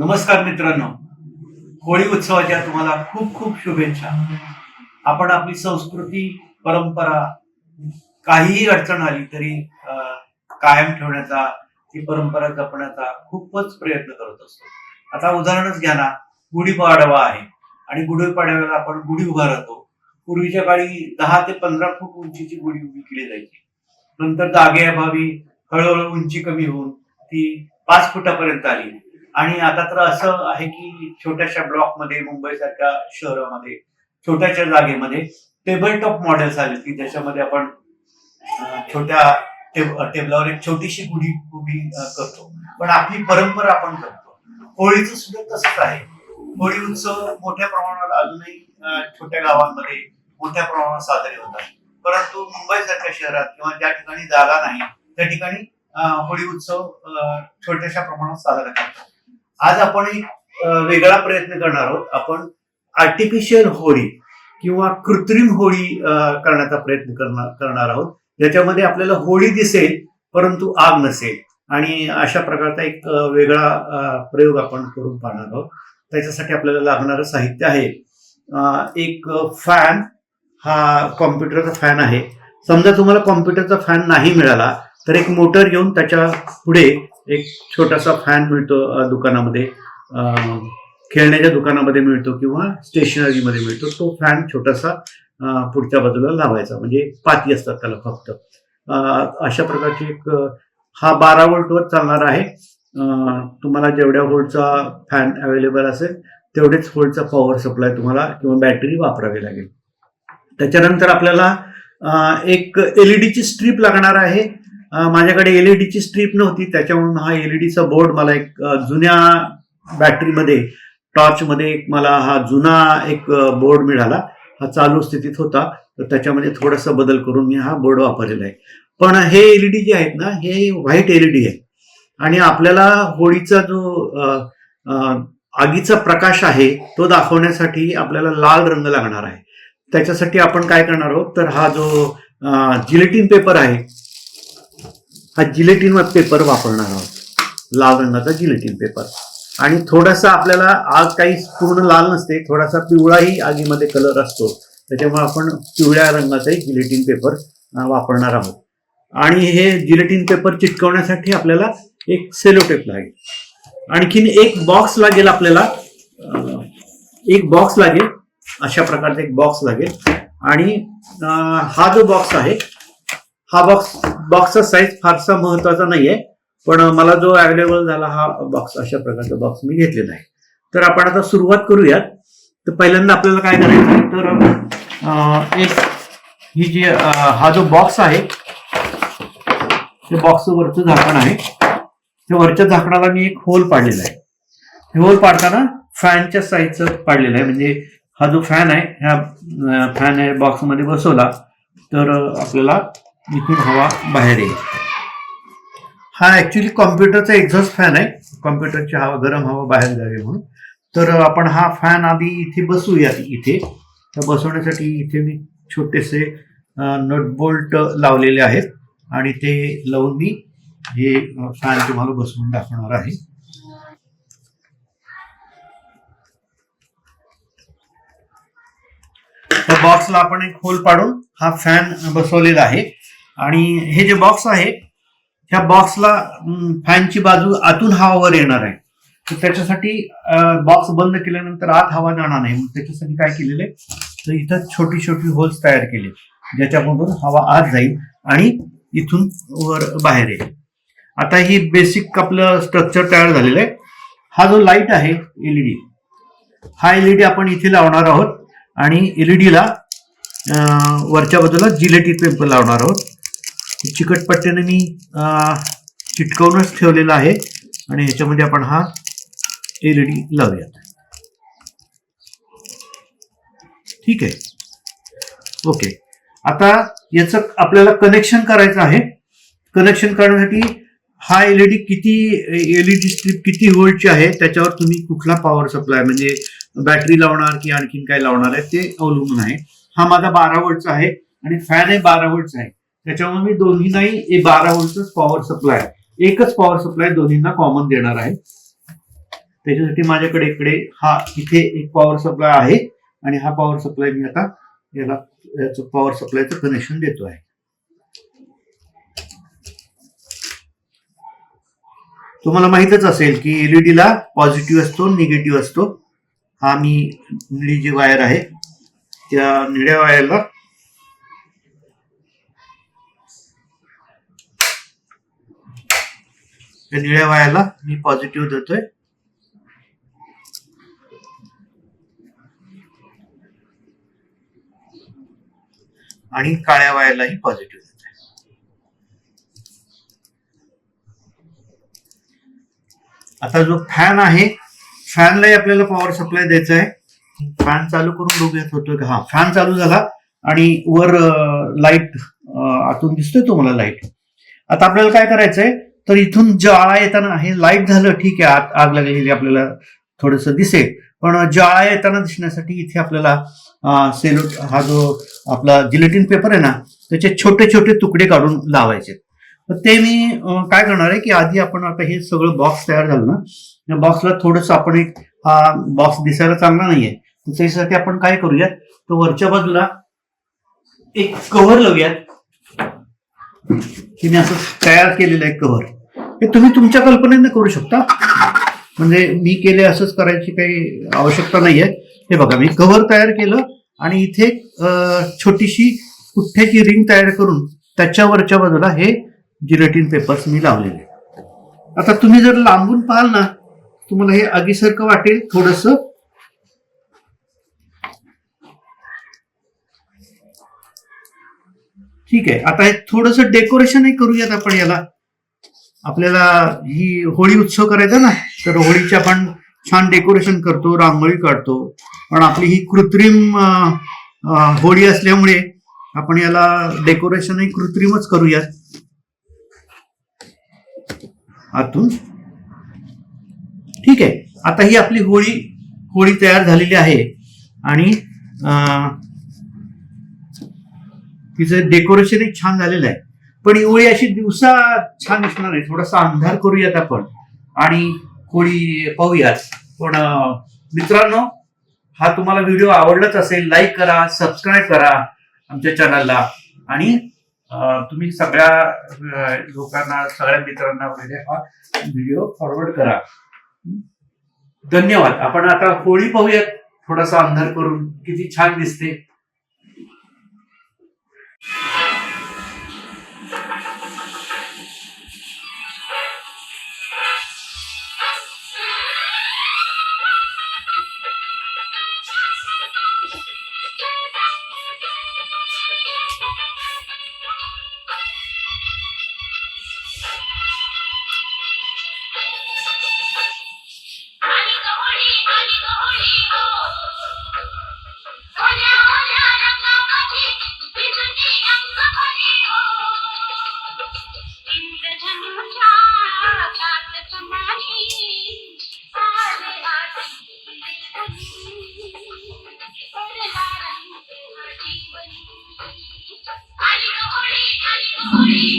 नमस्कार मित्रांनो, होळी उत्सवाच्या तुम्हाला खूप खूप शुभेच्छा. आपण आपली संस्कृती, परंपरा काहीही अडचण आली तरी कायम ठेवण्याचा, ती परंपरा जपण्याचा खूपच प्रयत्न करत असतो. आता उदाहरणच घ्या ना, गुढीपाडवा आहे आणि गुढीपाडव्याला आपण गुढी उभारतो. पूर्वीच्या काळी 10 ते 15 फूट उंचीची गुढी विकली जायची. नंतर जागेअभावी हळूहळू उंची कमी होऊन ती 5 फुटापर्यंत आली. आणि आता तर असं आहे की छोट्याशा ब्लॉकमध्ये, मुंबईसारख्या शहरामध्ये, छोट्याशा जागेमध्ये टेबल टॉप मॉडेल्स आले की ज्याच्यामध्ये आपण छोट्या टेबलावर एक छोटीशी गुढी उभी करतो. पण आपली परंपरा आपण करतो. होळीचं सुद्धा तसंच आहे. होळी उत्सव मोठ्या प्रमाणावर अजूनही छोट्या गावांमध्ये मोठ्या प्रमाणावर साजरे होतात. परंतु मुंबईसारख्या शहरात किंवा ज्या ठिकाणी जागा नाही त्या ठिकाणी होळी उत्सव छोट्याशा प्रमाणात साजरा करतात. आज आपण एक वेगळा प्रयत्न करणार आहोत. आपण आर्टिफिशियल होळी किंवा कृत्रिम होळी करण्याचा प्रयत्न करणार आहोत, ज्याच्यामध्ये आपल्याला होळी दिसेल परंतु आग नसेल. आणि अशा प्रकारचा एक वेगळा प्रयोग आपण करून पाहणार आहोत. त्याच्यासाठी आपल्याला लागणारं साहित्य आहे एक फॅन. हा कॉम्प्युटरचा फॅन आहे. समजा तुम्हाला कॉम्प्युटरचा फॅन नाही मिळाला तर एक मोटर घेऊन त्याच्या पुढे एक छोटासा फॅन मिळतो दुकानामध्ये, खेळण्याच्या दुकानामध्ये मिळतो किंवा स्टेशनरीमध्ये मिळतो. तो फॅन छोटासा पुढच्या बाजूला लावायचा, म्हणजे पाती असतात त्याला फक्त. अशा प्रकारची एक हा 12 व्होल्टवर चालणार आहे. तुम्हाला जेवढ्या व्होल्टचा फॅन अवेलेबल असेल तेवढेच व्होल्टचा पॉवर सप्लाय तुम्हाला किंवा बॅटरी वापरावी लागेल. त्याच्यानंतर आपल्याला एक एलईडीची स्ट्रीप लागणार आहे. माझ्याकडे एलईडीची स्ट्रीप नव्हती, त्याच्यामुळे हा एलईडीचा बोर्ड मला एक जुन्या बॅटरीमध्ये, टॉर्चमध्ये एक मला हा जुना एक बोर्ड मिळाला. हा चालू स्थितीत होता, तर त्याच्यामध्ये थोडासा बदल करून मी हा बोर्ड वापरलेला आहे. पण हे एलईडी जे आहेत ना, हे व्हाईट एलईडी आहे आणि आपल्याला होळीचा जो आगीचा प्रकाश आहे तो दाखवण्यासाठी आपल्याला लाल रंग लागणार आहे. त्याच्यासाठी आपण काय करणार आहोत, तर हा जो जिलेटिन पेपर आहे, हा जिलेटिन पेपर वापरणार आहोत, लाल रंगाचा जिलेटिन पेपर. आणि थोडासा आपल्याला आग काही पूर्ण लाल नसते, थोडासा पिवळाही आगीमध्ये कलर असतो, त्याच्यामुळे आपण पिवळ्या रंगाचाही जिलेटिन पेपर वापरणार आहोत. आणि हे जिलेटिन पेपर चिटकवण्यासाठी आपल्याला एक सेलो टेप लागेल. आणखीन एक बॉक्स लागेल आपल्याला, एक बॉक्स लागेल, अशा प्रकारचा एक बॉक्स लागेल. आणि हा जो बॉक्स आहे, हा बॉक्सचा साईज फारसा महत्वाचा नाहीये, पण मला जो अवेलेबल झाला हा बॉक्स, अशा प्रकारचा बॉक्स मी घेतलेला आहे. तर आपण आता सुरुवात करूयात. तर पहिल्यांदा आपल्याला काय करायचं आहे, तर एक ही जी हा जो बॉक्स आहे, ते बॉक्सचं वरचं झाकण आहे, त्या वरच्या झाकणाला मी एक होल पाडलेला आहे. हे होल पाडताना फॅनच्या साईजचं पाडलेलं आहे, म्हणजे हा जो फॅन आहे, ह्या फॅन आहे बॉक्समध्ये बसवला तर आपल्याला इथून हवा बाहेर येईल. हा ऍक्च्युली कॉम्प्युटरचा एक्झॉस्ट फॅन आहे, कॉम्प्युटरची हवा, गरम हवा बाहेर जावी म्हणून. तर आपण हा फॅन आधी इथे बसवूयात. इथे तर बसवण्यासाठी इथे मी छोटेसे नट बोल्ट लावलेले आहेत आणि ते लावून मी हे फॅन तुम्हाला बसवून दाखवणार आहे. तर बॉक्सला आपण एक होल पाडून हा फॅन बसवलेला आहे. आणि हे जे बॉक्स आहे, ह्या बॉक्सला फॅनची बाजू आतून हवा वर येणार आहे. तर त्याच्यासाठी बॉक्स बंद केल्यानंतर आत हवा जाणार नाही, मग त्याच्यासाठी काय केलेलं आहे, तर इथं छोटी छोटी होल्स तयार केले, ज्याच्यामधून हवा आत जाईल आणि इथून वर बाहेर येईल. आता ही बेसिक आपलं स्ट्रक्चर तयार झालेलं आहे. हा जो लाईट आहे एलईडी, हा एलईडी आपण इथे लावणार आहोत आणि एलईडीला वरच्या बाजूला जिलेटिन पेपर लावणार आहोत. चिकटपट्टीने मी चिटकवूनच ठेवलेला आहे आणि ह्याच्यामध्ये आपण हा एलईडी लावूयात. ठीक आहे, ओके. आता याचं आपल्याला कनेक्शन करायचं आहे. कनेक्शन करण्यासाठी हा एलईडी किती, एलईडी स्ट्रीप किती व्होल्टची आहे त्याच्यावर तुम्ही कुठला पॉवर सप्लाय, म्हणजे बॅटरी लावणार की आणखीन काय लावणार आहे ते अवलंबून आहे. हा माझा 12 व्होल्टचा आहे आणि फॅन आहे 12 व्होल्टचा आहे, त्याच्यामुळे मी दोन्हींनाही 12 व्होल्टच पॉवर सप्लाय, एकच पॉवर सप्लाय दोन्हींना कॉमन देणार आहे. त्याच्यासाठी माझ्याकडे इकडे हा इथे एक पॉवर सप्लाय आहे आणि हा पॉवर सप्लाय मी आता याला याचं पॉवर सप्लायचं कनेक्शन देतो आहे. तुम्हाला माहितच असेल की एलईडी ला पॉझिटिव्ह असतो, निगेटिव्ह असतो. हा मी निळी जी वायर आहे त्या निळ्या वायरला मी पॉझिटिव्ह देतोय आणि काळ्या वायरलाही पॉझिटिव्ह देतोय. आता जो फॅन आहे, फॅनलाही आपल्याला पॉवर सप्लाय द्यायचा आहे. फॅन चालू करून बघूयात होतोय का. हा, फॅन चालू झाला आणि वर लाईट आतून दिसतोय तुम्हाला लाईट. आता आपल्याला काय करायचंय, तर इथून ज्वाळा येताना हे लाईट झालं ठीक आहे, आत आग लागलेली आपल्याला थोडस दिसेल, पण ज्वाळा येताना दिसण्यासाठी इथे आपल्याला सेलो हा जो आपला जिलेटिन पेपर आहे ना त्याचे छोटे छोटे तुकडे काढून लावायचे. तर ते मी काय करणार आहे की आधी आपण आता हे सगळं बॉक्स तयार झालं ना, या बॉक्सला थोडस आपण एक हा बॉक्स दिसायला चांगला नाहीये, त्याच्यासाठी आपण काय करूयात, तर वरच्या बाजूला एक कव्हर लावूयात. की मी असं तयार केलेलं आहे कव्हर. हे तुम्ही तुमच्या कल्पनेने करू शकता, म्हणजे मी केले असंच करायची काही आवश्यकता नाहीये. हे बघा, मी कव्हर तयार केलं आणि इथे छोटीशी पुठ्ठ्याची रिंग तयार करून त्याच्यावरच्या बाजूला हे जिलेटिन पेपर्स मी लावलेले. आता तुम्ही जर लांबून पाहाल ना, तुम्हाला हे आगीसारखं वाटेल थोडस. ठीक आहे, आता हे थोडस डेकोरेशनही करूयात आपण याला. आपल्याला ही होळी उत्सव करायचा ना, तर होळीचे आपण छान डेकोरेशन करतो, रांगोळी काढतो, पण आपली ही कृत्रिम होळी असल्यामुळे आपण याला डेकोरेशनही कृत्रिमच करूयात आतून. ठीक आहे, आता ही आपली होळी तयार झालेली आहे आणि तिचं डेकोरेशनही छान झालेलं आहे. पण ही होळी अशी दिवसा छान दिसणार आहे, थोडासा अंधार करूयात आपण आणि होळी पाहूयात. पण मित्रांनो, हा तुम्हाला व्हिडिओ आवडलाच असेल, लाईक करा, सबस्क्राईब करा आमच्या चॅनलला आणि तुम्ही सगळ्या लोकांना, सगळ्या मित्रांना वगैरे हा व्हिडिओ फॉरवर्ड करा. धन्यवाद. आपण आता होळी पाहूयात थोडासा अंधार करून, किती छान दिसते. Holy